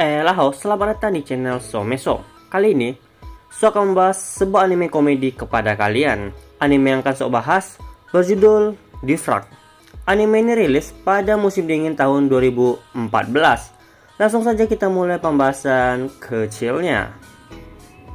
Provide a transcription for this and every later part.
Halo, selamat datang di channel Someso. Kali ini, So akan membahas sebuah anime komedi kepada kalian. Anime yang akan So bahas berjudul Difrag. Anime ini rilis pada musim dingin tahun 2014. Langsung saja kita mulai pembahasan kecilnya.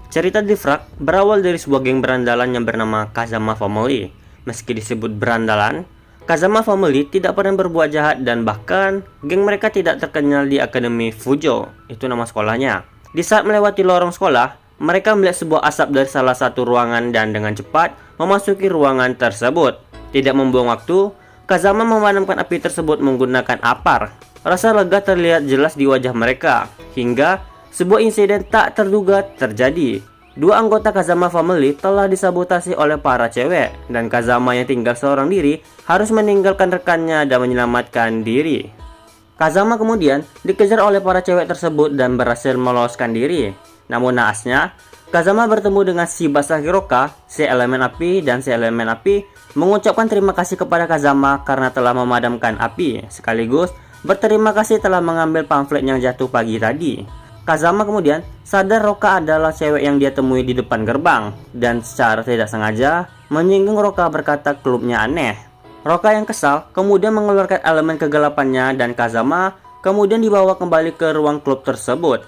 Cerita Difrag berawal dari sebuah geng berandalan yang bernama Kazama Family. Meski disebut berandalan, Kazama Family tidak pernah berbuat jahat dan bahkan geng mereka tidak terkenal di Akademi Fujo, itu nama sekolahnya. Di saat melewati lorong sekolah, mereka melihat sebuah asap dari salah satu ruangan dan dengan cepat memasuki ruangan tersebut. Tidak membuang waktu, Kazama memadamkan api tersebut menggunakan apar. Rasa lega terlihat jelas di wajah mereka, hingga sebuah insiden tak terduga terjadi. Dua anggota Kazama Family telah disabotasi oleh para cewek, dan Kazama yang tinggal seorang diri harus meninggalkan rekannya dan menyelamatkan diri. Kazama kemudian dikejar oleh para cewek tersebut dan berhasil meloloskan diri. Namun naasnya, Kazama bertemu dengan Shibasa Hiroka, si elemen api, dan si elemen api mengucapkan terima kasih kepada Kazama karena telah memadamkan api, sekaligus berterima kasih telah mengambil pamflet yang jatuh pagi tadi. Kazama kemudian sadar Roka adalah cewek yang dia temui di depan gerbang, dan secara tidak sengaja menyinggung Roka berkata klubnya aneh. Roka yang kesal kemudian mengeluarkan elemen kegelapannya dan Kazama kemudian dibawa kembali ke ruang klub tersebut.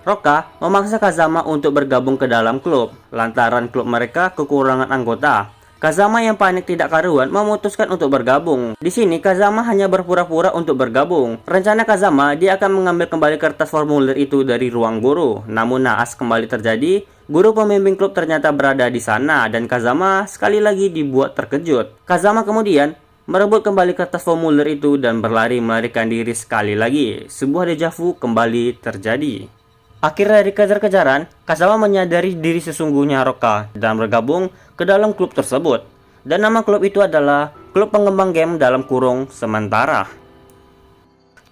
Roka memaksa Kazama untuk bergabung ke dalam klub, lantaran klub mereka kekurangan anggota. Kazama yang panik tidak karuan memutuskan untuk bergabung. Di sini Kazama hanya berpura-pura untuk bergabung. Rencana Kazama, dia akan mengambil kembali kertas formulir itu dari ruang guru. Namun naas kembali terjadi, guru pembimbing klub ternyata berada di sana dan Kazama sekali lagi dibuat terkejut. Kazama kemudian merebut kembali kertas formulir itu dan berlari melarikan diri sekali lagi. Sebuah dejavu kembali terjadi. Akhir dari kejar-kejaran, Kazama menyadari diri sesungguhnya Roka dan bergabung ke dalam klub tersebut. Dan nama klub itu adalah Klub Pengembang Game dalam kurung sementara.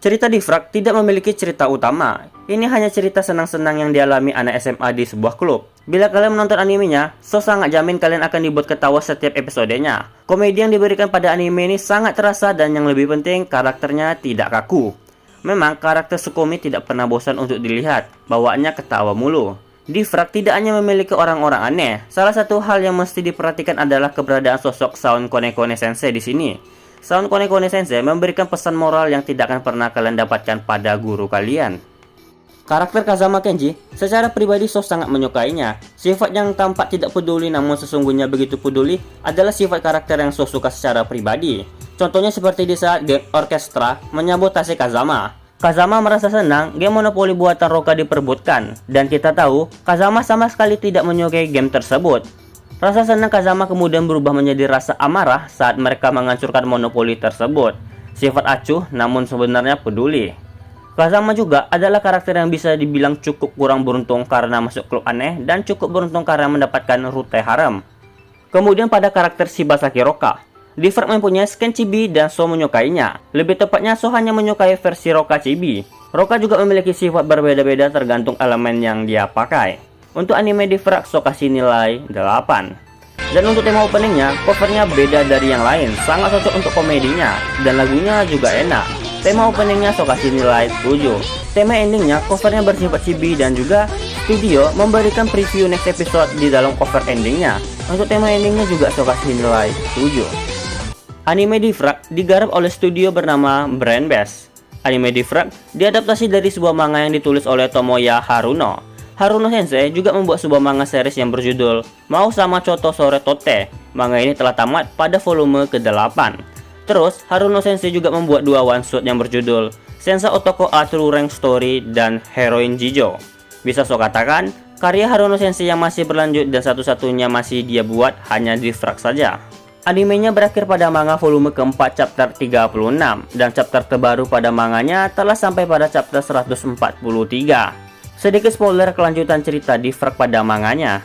Cerita Difrag tidak memiliki cerita utama. Ini hanya cerita senang-senang yang dialami anak SMA di sebuah klub. Bila kalian menonton animenya, So sangat jamin kalian akan dibuat ketawa setiap episodenya. Komedi yang diberikan pada anime ini sangat terasa dan yang lebih penting karakternya tidak kaku. Memang karakter Sukumi tidak pernah bosan untuk dilihat, bawaannya ketawa mulu. Difrag tidak hanya memiliki orang-orang aneh. Salah satu hal yang mesti diperhatikan adalah keberadaan sosok Saon Konekone Sensei di sini. Saon Konekone Sensei memberikan pesan moral yang tidak akan pernah kalian dapatkan pada guru kalian. Karakter Kazama Kenji, secara pribadi So sangat menyukainya. Sifat yang tampak tidak peduli namun sesungguhnya begitu peduli adalah sifat karakter yang So suka secara pribadi. Contohnya seperti di saat geng orkestra menyabotasi Kazama. Kazama merasa senang game monopoli buatan Roka diperebutkan, dan kita tahu Kazama sama sekali tidak menyukai game tersebut. Rasa senang Kazama kemudian berubah menjadi rasa amarah saat mereka menghancurkan monopoli tersebut. Sifat acuh namun sebenarnya peduli. Kazama juga adalah karakter yang bisa dibilang cukup kurang beruntung karena masuk klub aneh dan cukup beruntung karena mendapatkan rute harem. Kemudian pada karakter Shibasa Hiroka, Difrag mempunyai skin chibi dan So menyukainya. Lebih tepatnya So hanya menyukai versi Roka chibi. Roka juga memiliki sifat berbeda-beda tergantung elemen yang dia pakai. Untuk anime Difrag So kasih nilai 8. Dan untuk tema openingnya, covernya beda dari yang lain, sangat cocok untuk komedinya, dan lagunya juga enak. Tema openingnya So kasih nilai 7. Tema endingnya, covernya bersifat chibi dan juga studio memberikan preview next episode di dalam cover endingnya. Untuk tema endingnya juga So kasih nilai 7. Anime Difrag digarap oleh studio bernama Brand Base. Anime Difrag diadaptasi dari sebuah manga yang ditulis oleh Tomoya Haruno. Haruno Sensei juga membuat sebuah manga series yang berjudul Mau Sama Choto Sore Tote. Manga ini telah tamat pada volume ke-8. Terus, Haruno Sensei juga membuat dua one shot yang berjudul Sensa Otoko A True Rank Story dan Heroine Jijo. Bisa So katakan, karya Haruno Sensei yang masih berlanjut dan satu-satunya masih dia buat hanya Difrag saja. Animenya berakhir pada manga volume keempat chapter 36, dan chapter terbaru pada manganya telah sampai pada chapter 143. Sedikit spoiler kelanjutan cerita Difrag pada manganya.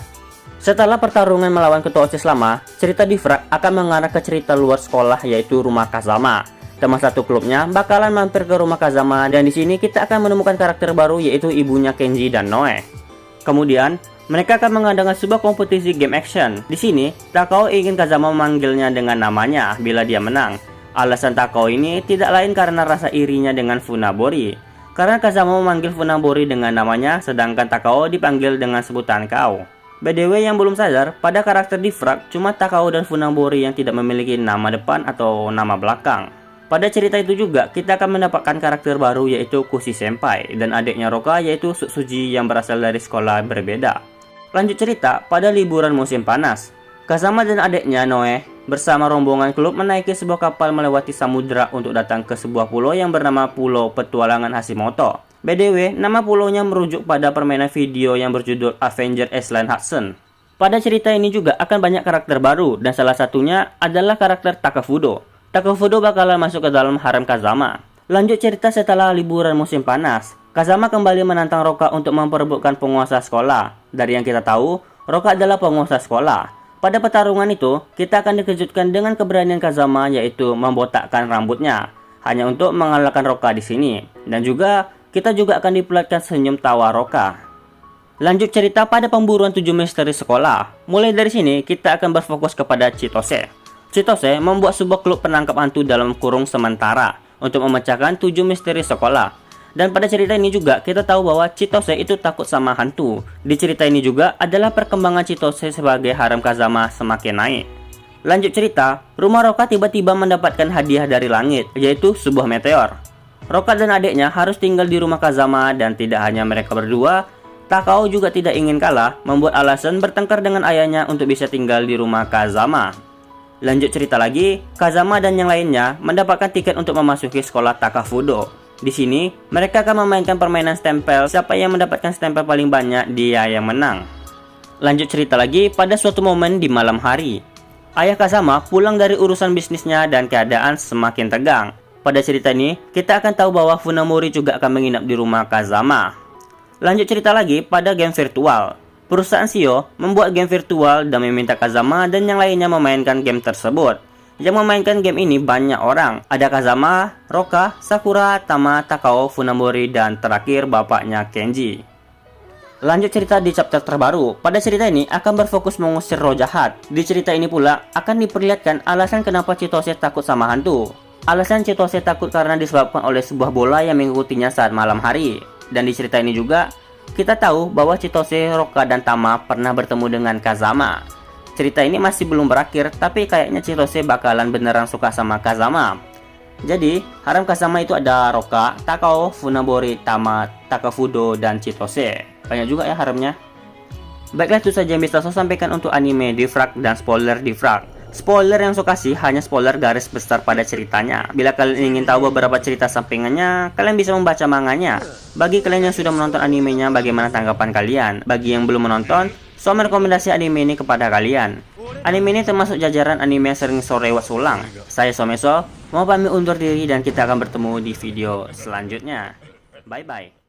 Setelah pertarungan melawan ketua OSIS lama, cerita Difrag akan mengarah ke cerita luar sekolah yaitu rumah Kazama. Teman satu klubnya bakalan mampir ke rumah Kazama dan di sini kita akan menemukan karakter baru yaitu ibunya Kenji dan Noe. Kemudian mereka akan mengadakan sebuah kompetisi game action. Di sini, Takao ingin Kazama memanggilnya dengan namanya bila dia menang. Alasan Takao ini tidak lain karena rasa irinya dengan Funabori. karena Kazama memanggil Funaburi dengan namanya, sedangkan Takao dipanggil dengan sebutan Kao. BDW yang belum sadar, pada karakter di Frag cuma Takao dan Funaburi yang tidak memiliki nama depan atau nama belakang. Pada cerita itu juga, kita akan mendapatkan karakter baru yaitu Kushi Senpai dan adiknya Roka yaitu Tsutsuji yang berasal dari sekolah berbeda. Lanjut cerita, pada liburan musim panas, Kazama dan adiknya Noe bersama rombongan klub menaiki sebuah kapal melewati samudera untuk datang ke sebuah pulau yang bernama Pulau Petualangan Hashimoto. BDW, nama pulaunya merujuk pada permainan video yang berjudul Avenger Island Hudson. Pada cerita ini juga akan banyak karakter baru dan salah satunya adalah karakter Takafudo. Takafudo bakalan masuk ke dalam harem Kazama. Lanjut cerita setelah liburan musim panas, Kazama kembali menantang Roka untuk memperebutkan penguasa sekolah. Dari yang kita tahu, Roka adalah penguasa sekolah. Pada pertarungan itu, kita akan dikejutkan dengan keberanian Kazama yaitu membotakkan rambutnya hanya untuk mengalahkan Roka di sini. Dan juga kita juga akan diperlihatkan senyum tawa Roka. Lanjut cerita pada pemburuan 7 misteri sekolah. Mulai dari sini kita akan berfokus kepada Chitose. Chitose membuat sebuah klub penangkap hantu dalam kurung sementara untuk memecahkan 7 misteri sekolah. Dan pada cerita ini juga kita tahu bahwa Chitose itu takut sama hantu. Di cerita ini juga adalah perkembangan Chitose sebagai harem Kazama semakin naik. Lanjut cerita, rumah Roka tiba-tiba mendapatkan hadiah dari langit, yaitu sebuah meteor. Roka dan adiknya harus tinggal di rumah Kazama dan tidak hanya mereka berdua, Takao juga tidak ingin kalah, membuat alasan bertengkar dengan ayahnya untuk bisa tinggal di rumah Kazama. Lanjut cerita lagi, Kazama dan yang lainnya mendapatkan tiket untuk memasuki sekolah Takafudo. Di sini, mereka akan memainkan permainan stempel. Siapa yang mendapatkan stempel paling banyak, dia yang menang. Lanjut cerita lagi, pada suatu momen di malam hari, ayah Kazama pulang dari urusan bisnisnya dan keadaan semakin tegang. Pada cerita ini, kita akan tahu bahwa Funamori juga akan menginap di rumah Kazama. Lanjut cerita lagi, pada game virtual, perusahaan Shio membuat game virtual dan meminta Kazama dan yang lainnya memainkan game tersebut. Yang memainkan game ini banyak orang. Ada Kazama, Roka, Sakura, Tama, Takao, Funamori, dan terakhir bapaknya Kenji. Lanjut cerita di chapter terbaru. Pada cerita ini akan berfokus mengusir roh jahat. Di cerita ini pula akan diperlihatkan alasan kenapa Chitose takut sama hantu. Alasan Chitose takut karena disebabkan oleh sebuah bola yang mengikutinya saat malam hari. Dan di cerita ini juga kita tahu bahwa Chitose, Roka, dan Tama pernah bertemu dengan Kazama. Cerita ini masih belum berakhir, tapi kayaknya Chitose bakalan beneran suka sama Kazama. Jadi, harem Kazama itu ada Roka, Takao, Funaburi, Tama, Takafudo, dan Chitose. Banyak juga ya haremnya. Baiklah, itu saja yang bisa saya sampaikan untuk anime di Frag dan spoiler di Frag. Spoiler yang saya kasih hanya spoiler garis besar pada ceritanya. Bila kalian ingin tahu beberapa cerita sampingannya, kalian bisa membaca manganya. Bagi kalian yang sudah menonton animenya, bagaimana tanggapan kalian? Bagi yang belum menonton, saya merekomendasi anime ini kepada kalian. Anime ini termasuk jajaran anime yang sering saya rewatch ulang. Saya Someso, mau pamit undur diri dan kita akan bertemu di video selanjutnya. Bye bye.